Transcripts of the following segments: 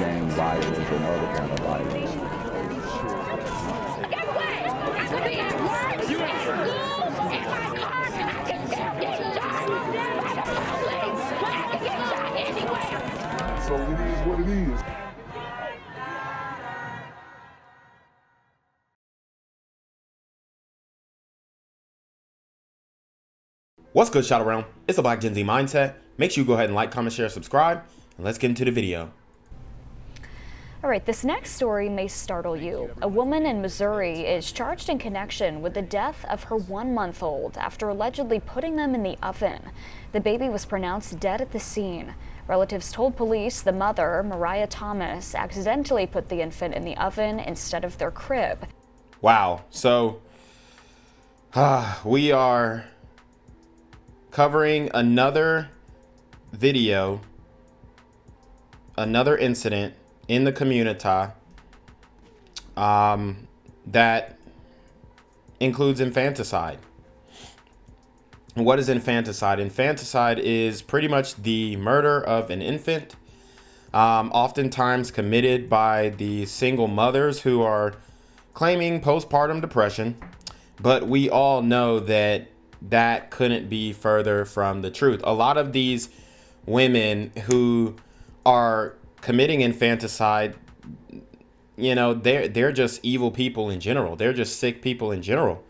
gang violence and other kind of violence. Get away! I could be at work, at school, in my car, and I can still get shot by the police, but I can get shot anywhere. So it is what it is. What's good, Shadow Realm? It's the Black Gen Z Mindset. Make sure you go ahead and like, comment, share, subscribe, and let's get into the video. All right, this next story may startle you. A woman in Missouri is charged in connection with the death of her 1-month-old after allegedly putting them in the oven. The baby was pronounced dead at the scene. Relatives told police the mother, Mariah Thomas, accidentally put the infant in the oven instead of their crib. Wow. So, we are covering another video, another incident in the community that includes infanticide. And what is infanticide? Infanticide is pretty much the murder of an infant, oftentimes committed by the single mothers who are claiming postpartum depression. But we all know that that couldn't be further from the truth. A lot of these women who are committing infanticide, you know, they're just evil people in general. They're just sick people in general.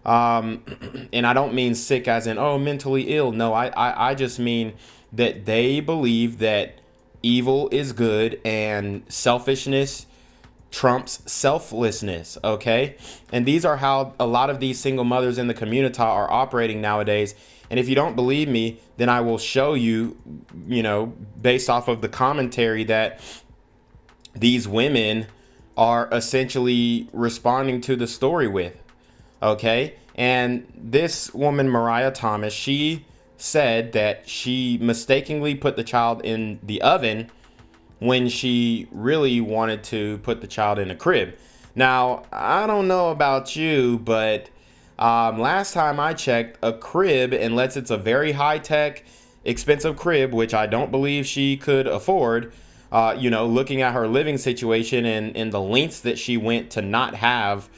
And I don't mean sick as in, oh, mentally ill. No, I just mean that they believe that evil is good and selfishness trumps selflessness. Okay. And these are how a lot of these single mothers in the community are operating nowadays. And if you don't believe me, then I will show you, you know, based off of the commentary that these women are essentially responding to the story with. Okay. And this woman, Mariah Thomas, she said that she mistakenly put the child in the oven when she really wanted to put the child in a crib. Now, I don't know about you, but last time I checked, a crib, unless it's a very high-tech, expensive crib, which I don't believe she could afford, you know, looking at her living situation and the lengths that she went to not have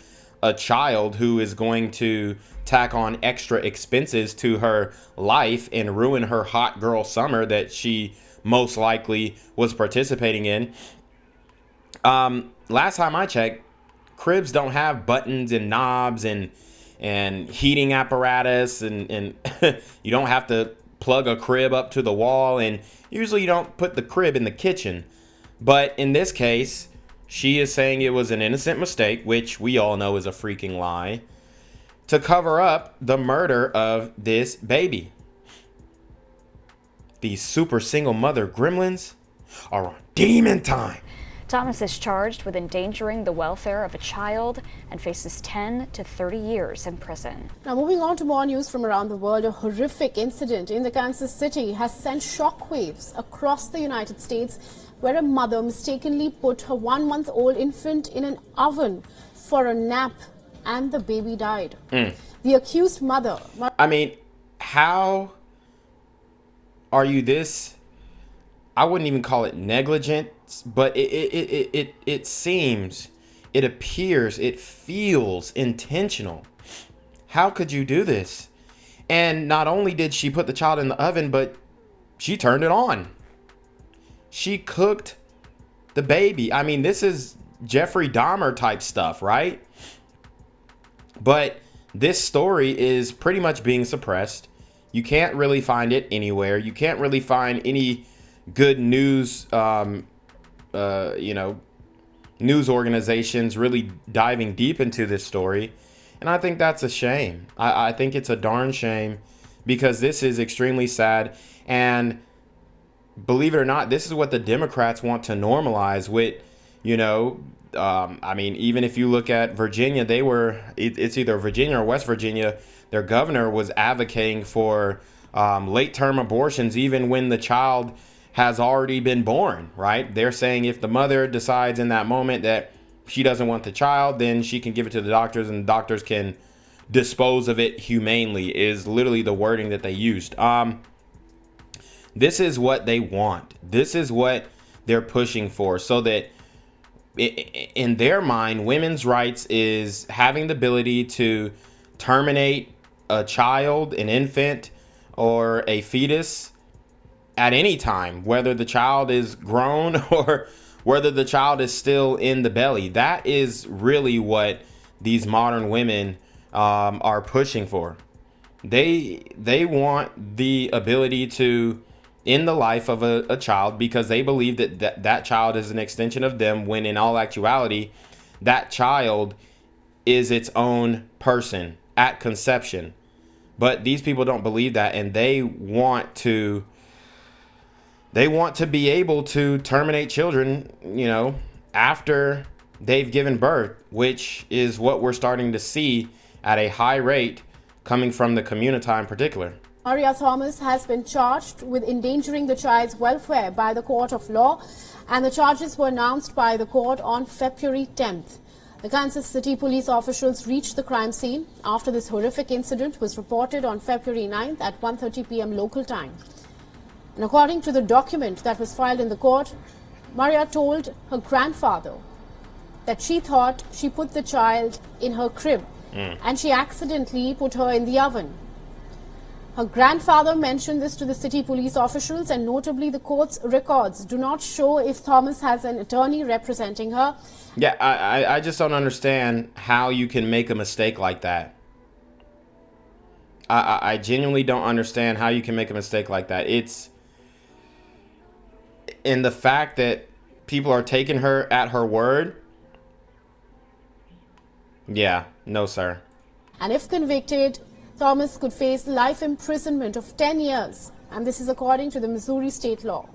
a child who is going to tack on extra expenses to her life and ruin her hot girl summer that she most likely was participating in. Last time I checked, cribs don't have buttons and knobs and heating apparatus, and you don't have to plug a crib up to the wall, and usually you don't put the crib in the kitchen. But in this case, she is saying it was an innocent mistake, which we all know is a freaking lie, to cover up the murder of this baby. These super single mother gremlins are on demon time. Thomas is charged with endangering the welfare of a child and faces 10 to 30 years in prison. Now, moving on to more news from around the world, a horrific incident in the Kansas City has sent shockwaves across the United States, where a mother mistakenly put her 1-month-old infant in an oven for a nap and the baby died. The accused mother... I mean, how are you this... I wouldn't even call it negligent, but it seems, it appears, it feels intentional. How could you do this? And not only did she put the child in the oven, but she turned it on. She cooked the baby. I mean, this is Jeffrey Dahmer type stuff, right? But this story is pretty much being suppressed. You can't really find it anywhere. You can't really find any good news, you know, news organizations really diving deep into this story. And I think that's a shame. I think it's a darn shame, because this is extremely sad. And believe it or not, this is what the Democrats want to normalize with, you know, I mean, even if you look at Virginia, it's either Virginia or West Virginia, their governor was advocating for late term abortions, even when the child has already been born, right? They're saying if the mother decides in that moment that she doesn't want the child, then she can give it to the doctors, and the doctors can dispose of it humanely, is literally the wording that they used. This is what they want. This is what they're pushing for, so that in their mind, women's rights is having the ability to terminate a child, an infant, or a fetus at any time, whether the child is grown or whether the child is still in the belly. That is really what these modern women are pushing for. They want the ability to end the life of a child, because they believe that child is an extension of them, when in all actuality, that child is its own person at conception. But these people don't believe that, and they want to be able to terminate children, after they've given birth, which is what we're starting to see at a high rate coming from the community in particular. Mariah Thomas has been charged with endangering the child's welfare by the court of law, and the charges were announced by the court on February 10th. The Kansas City police officials reached the crime scene after this horrific incident was reported on February 9th at 1:30 p.m. local time. And according to the document that was filed in the court, Mariah told her grandfather that she thought she put the child in her crib and she accidentally put her in the oven. Her grandfather mentioned this to the city police officials, and notably the court's records do not show if Thomas has an attorney representing her. Yeah, I just don't understand how you can make a mistake like that. I genuinely don't understand how you can make a mistake like that. It's in the fact that people are taking her at her word. Yeah, no, sir. And if convicted, Thomas could face life imprisonment of 10 years, and this is according to the Missouri state law.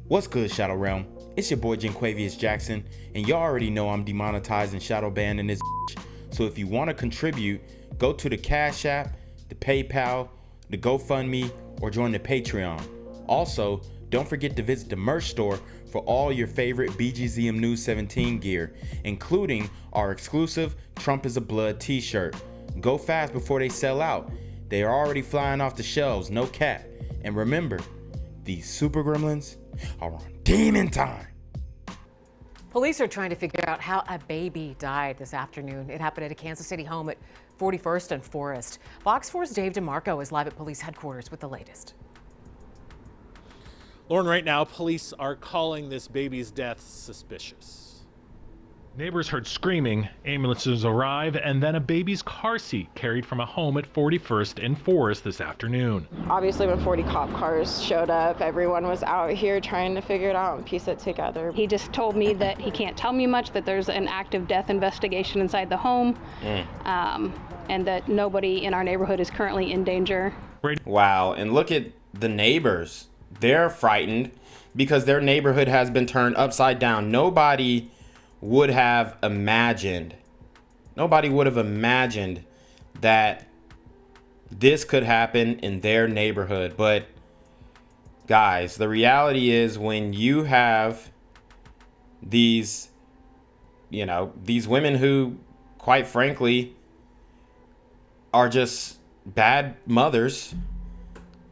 What's good, Shadow Realm? It's your boy Jenquavius Jackson, and y'all already know I'm demonetized and shadow banned in this bitch. So if you want to contribute, go to the Cash App, the PayPal, the GoFundMe, or join the Patreon. Also, don't forget to visit the merch store for all your favorite BGZM News 17 gear, including our exclusive Trump is a Blood t-shirt. Go fast before they sell out. They are already flying off the shelves, no cap. And remember, these super gremlins are on demon time. Police are trying to figure out how a baby died this afternoon. It happened at a Kansas City home at 41st and Forest. Fox 4's Dave DeMarco is live at police headquarters with the latest. Lauren, right now, police are calling this baby's death suspicious. Neighbors heard screaming, ambulances arrive, and then a baby's car seat carried from a home at 41st and Forest this afternoon. Obviously, when 40 cop cars showed up, everyone was out here trying to figure it out and piece it together. He just told me that he can't tell me much, that there's an active death investigation inside the home, and that nobody in our neighborhood is currently in danger. Wow, and look at the neighbors. They're frightened because their neighborhood has been turned upside down. Nobody would have imagined that this could happen in their neighborhood. But guys, the reality is, when you have these women who, quite frankly, are just bad mothers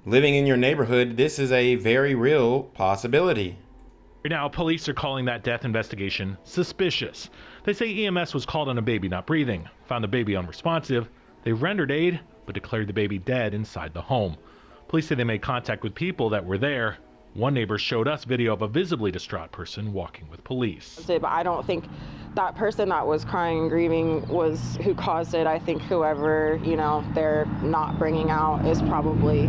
living in your neighborhood, this is a very real possibility. Right now, police are calling that death investigation suspicious. They say EMS was called on a baby not breathing, found the baby unresponsive. They rendered aid, but declared the baby dead inside the home. Police say they made contact with people that were there. One neighbor showed us video of a visibly distraught person walking with police. But I don't think that person that was crying and grieving was who caused it. I think whoever, they're not bringing out is probably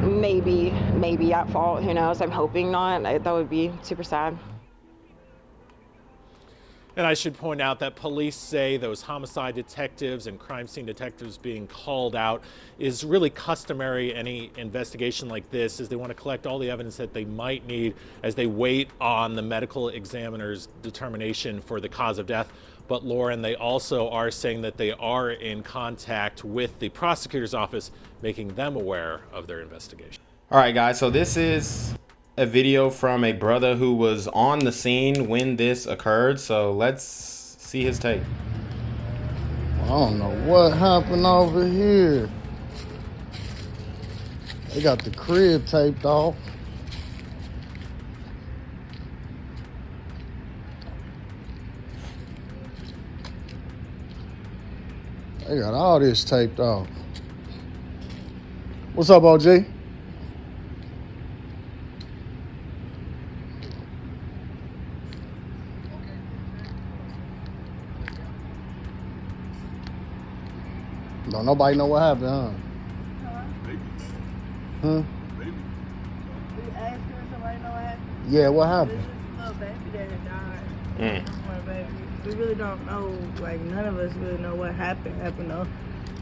maybe at fault. Who knows? I'm hoping not. That would be super sad. And I should point out that police say those homicide detectives and crime scene detectives being called out is really customary. Any investigation like this is they want to collect all the evidence that they might need as they wait on the medical examiner's determination for the cause of death. But Lauren, they also are saying that they are in contact with the prosecutor's office, making them aware of their investigation. All right, guys, so this is a video from a brother who was on the scene when this occurred. So let's see his take. I don't know what happened over here. They got the crib taped off. They got all this taped off. What's up, OG? Don't nobody know what happened, huh? Huh? Yeah, what happened? Little baby that had died. Baby. We really don't know, like, none of us really know what happened though.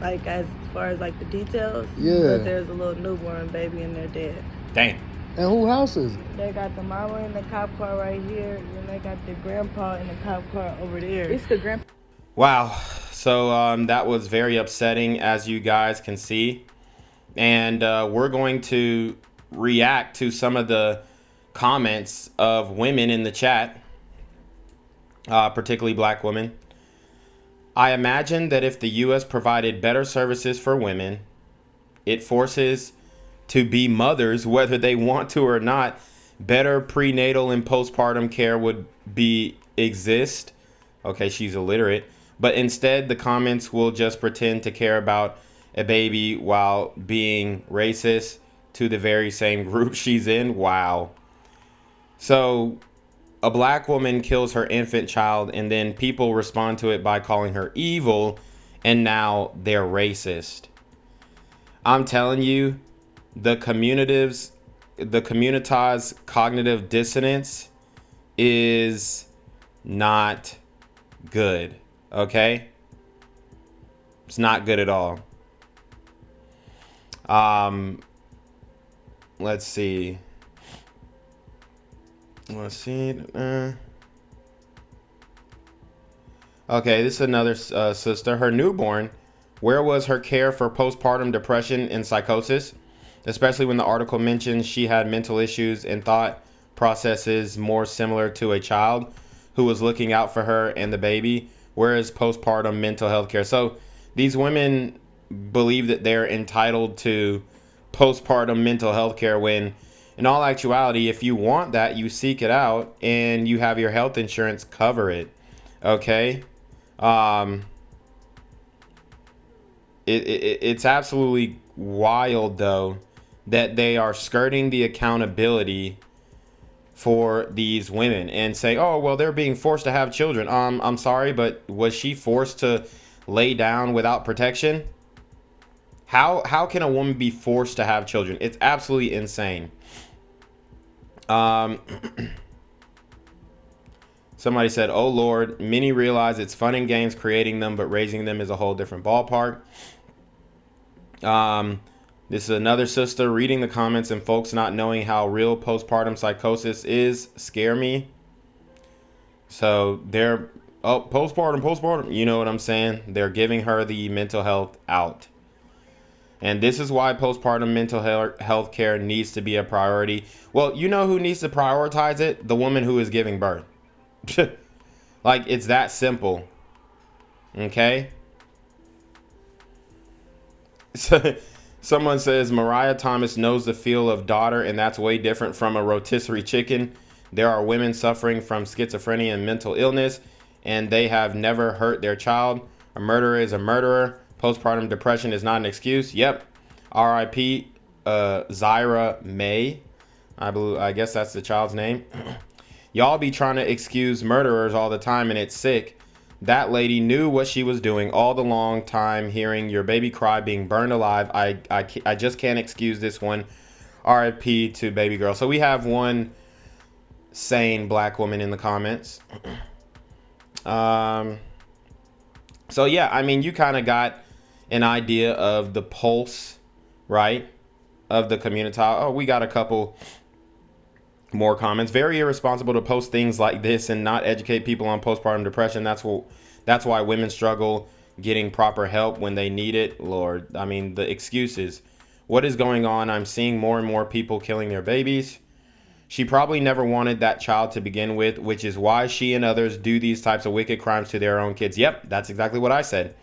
Like, as far as, like, the details. Yeah. But there's a little newborn baby in there dead. Damn. And whose house is it? They got the mama in the cop car right here, and they got the grandpa in the cop car over there. It's the grandpa. Wow. So that was very upsetting, as you guys can see. And we're going to react to some of the comments of women in the chat, particularly black women. I imagine that if the U.S. provided better services for women, it forces to be mothers, whether they want to or not, better prenatal and postpartum care would exist. Okay, she's illiterate. But instead, the comments will just pretend to care about a baby while being racist to the very same group she's in. Wow. So a black woman kills her infant child, and then people respond to it by calling her evil, and now they're racist. I'm telling you, the communitized cognitive dissonance is not good. Okay? It's not good at all. Let's see. Okay, this is another sister. Her newborn. Where was her care for postpartum depression and psychosis? Especially when the article mentions she had mental issues and thought processes more similar to a child who was looking out for her and the baby. Where is postpartum mental health care? So these women believe that they're entitled to postpartum mental health care when in all actuality, if you want that, you seek it out and you have your health insurance cover it. Okay. It's absolutely wild though that they are skirting the accountability for these women and say, oh, well, they're being forced to have children. I'm sorry, but was she forced to lay down without protection? How can a woman be forced to have children? It's absolutely insane. Somebody said, oh Lord, many realize it's fun and games creating them, but raising them is a whole different ballpark. This is another sister reading the comments and folks not knowing how real postpartum psychosis is scare me. So they're, oh, postpartum, you know what I'm saying? They're giving her the mental health out. And this is why postpartum mental health care needs to be a priority. Well, you know who needs to prioritize it? The woman who is giving birth. Like, it's that simple. Okay? So, someone says Mariah Thomas knows the feel of daughter, and that's way different from a rotisserie chicken. There are women suffering from schizophrenia and mental illness, and they have never hurt their child. A murderer is a murderer. Postpartum depression is not an excuse. Yep. R.I.P. Za'Riah Mae. I guess that's the child's name. Y'all be trying to excuse murderers all the time, and it's sick. That lady knew what she was doing all the long time. Hearing your baby cry, being burned alive. I just can't excuse this one. R.I.P. to baby girl. So we have one sane black woman in the comments. So yeah, I mean, you kind of got an idea of the pulse, right, of the community. Oh, we got a couple more comments. Very irresponsible to post things like this and not educate people on postpartum depression. That's why women struggle getting proper help when they need it. Lord, I mean, the excuses. What is going on? I'm seeing more and more people killing their babies. She probably never wanted that child to begin with, which is why she and others do these types of wicked crimes to their own kids. Yep, that's exactly what I said.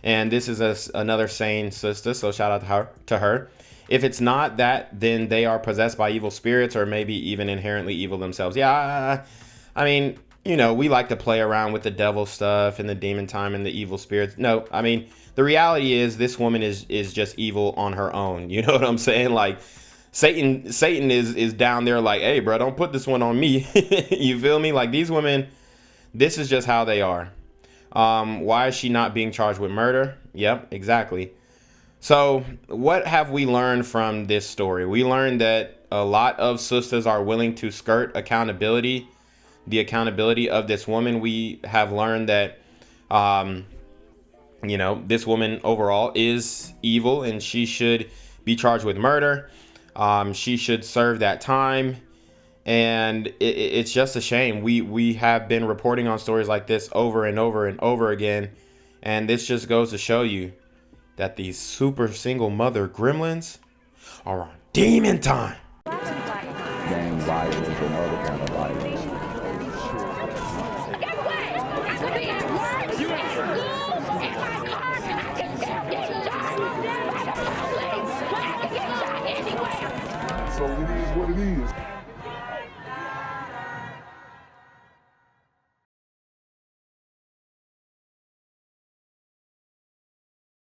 And this is another sane sister, so shout out to her. If it's not that, then they are possessed by evil spirits or maybe even inherently evil themselves. Yeah, I mean, you know, we like to play around with the devil stuff and the demon time and the evil spirits. No, I mean, the reality is this woman is just evil on her own. You know what I'm saying? Like, Satan is down there like, hey, bro, don't put this one on me. You feel me? Like, these women, this is just how they are. Why is she not being charged with murder? Yep, exactly. So what have we learned from this story? We learned that a lot of sisters are willing to skirt accountability, the accountability of this woman. We have learned that, you know, this woman overall is evil and she should be charged with murder. She should serve that time. And it's just a shame. We have been reporting on stories like this over and over and over again. And this just goes to show you that these super single mother gremlins are on demon time. Gang violence and other kind of violence. Guess what? I could be at work, at school, in my car, and I can still get shot by the police. But I can get shot anywhere. So it is what it is.